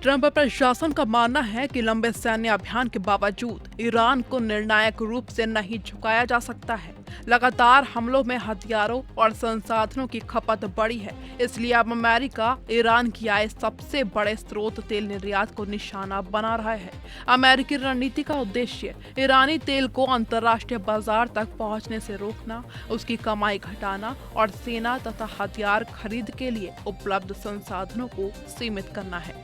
Trump प्रशासन का मानना है कि लंबे सैन्य अभियान के बावजूद ईरान को निर्णायक रूप से नहीं झुकाया जा सकता है। लगातार हमलों में हथियारों और संसाधनों की खपत बढ़ी है, इसलिए अब अमेरिका ईरान की आय सबसे बड़े स्रोत तेल निर्यात को निशाना बना रहा है। अमेरिकी रणनीति का उद्देश्य ईरानी तेल को अंतर्राष्ट्रीय बाजार तक पहुंचने से रोकना, उसकी कमाई घटाना और सेना तथा हथियार खरीद के लिए उपलब्ध संसाधनों को सीमित करना है।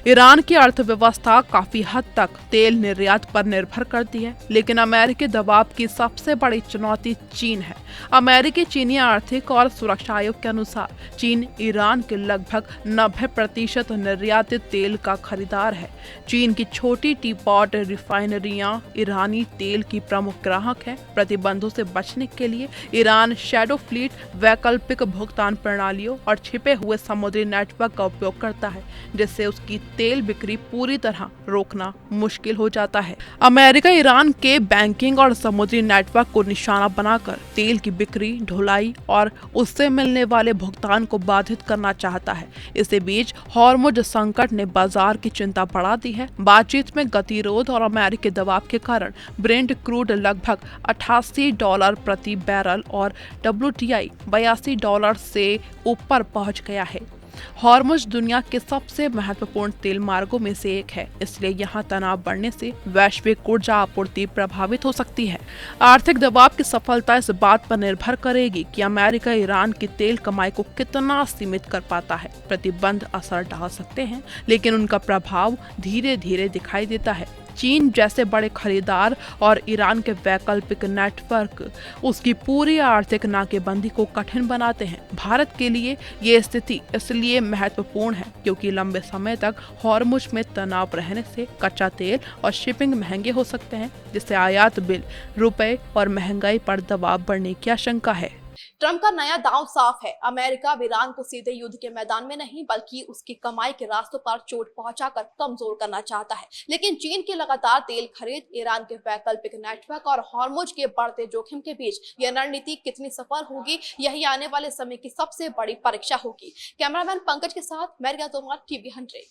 ईरान की अर्थव्यवस्था काफी हद तक तेल निर्यात पर निर्भर करती है, लेकिन अमेरिकी दबाव की सबसे बड़ी चुनौती चीन है। अमेरिकी चीनी आर्थिक और सुरक्षा आयोग के अनुसार चीन ईरान के लगभग 90% निर्यातित तेल का खरीदार है। चीन की छोटी टीपॉट रिफाइनरियां ईरानी तेल की प्रमुख ग्राहक हैं। प्रतिबंधों से बचने के लिए ईरान शैडो फ्लीट, वैकल्पिक भुगतान प्रणालियों और छिपे हुए समुद्री नेटवर्क का उपयोग करता है, जिससे उसकी तेल बिक्री पूरी तरह रोकना मुश्किल हो जाता है। अमेरिका ईरान के बैंकिंग और समुद्री नेटवर्क को निशाना बनाकर तेल की बिक्री, ढुलाई और उससे मिलने वाले भुगतान को बाधित करना चाहता है। इसी बीच हॉर्मुज संकट ने बाजार की चिंता बढ़ा दी है। बातचीत में गतिरोध और अमेरिकी दबाव के कारण ब्रेंट क्रूड लगभग $88 प्रति बैरल और WTI $82 से ऊपर पहुंच गया है। हॉर्मुज दुनिया के सबसे महत्वपूर्ण तेल मार्गों में से एक है, इसलिए यहां तनाव बढ़ने से वैश्विक ऊर्जा आपूर्ति प्रभावित हो सकती है। आर्थिक दबाव की सफलता इस बात पर निर्भर करेगी कि अमेरिका ईरान की तेल कमाई को कितना सीमित कर पाता है। प्रतिबंध असर डाल सकते हैं, लेकिन उनका प्रभाव धीरे धीरे दिखाई देता है। चीन जैसे बड़े खरीदार और ईरान के वैकल्पिक नेटवर्क उसकी पूरी आर्थिक नाकेबंदी को कठिन बनाते हैं। भारत के लिए ये स्थिति इसलिए महत्वपूर्ण है क्योंकि लंबे समय तक हॉर्मुज में तनाव रहने से कच्चा तेल और शिपिंग महंगे हो सकते हैं, जिससे आयात बिल, रुपए और महंगाई पर दबाव बढ़ने की आशंका है। ट्रंप का नया दांव साफ है। अमेरिका अब ईरान को सीधे युद्ध के मैदान में नहीं बल्कि उसकी कमाई के रास्तों पर चोट पहुंचाकर कमजोर करना चाहता है। लेकिन चीन की लगातार तेल खरीद, ईरान के वैकल्पिक नेटवर्क और हॉर्मुज के बढ़ते जोखिम के बीच यह रणनीति कितनी सफल होगी, यही आने वाले समय की सबसे बड़ी परीक्षा होगी। कैमरामैन पंकज के साथ मैं रिया तोमर, TV 100।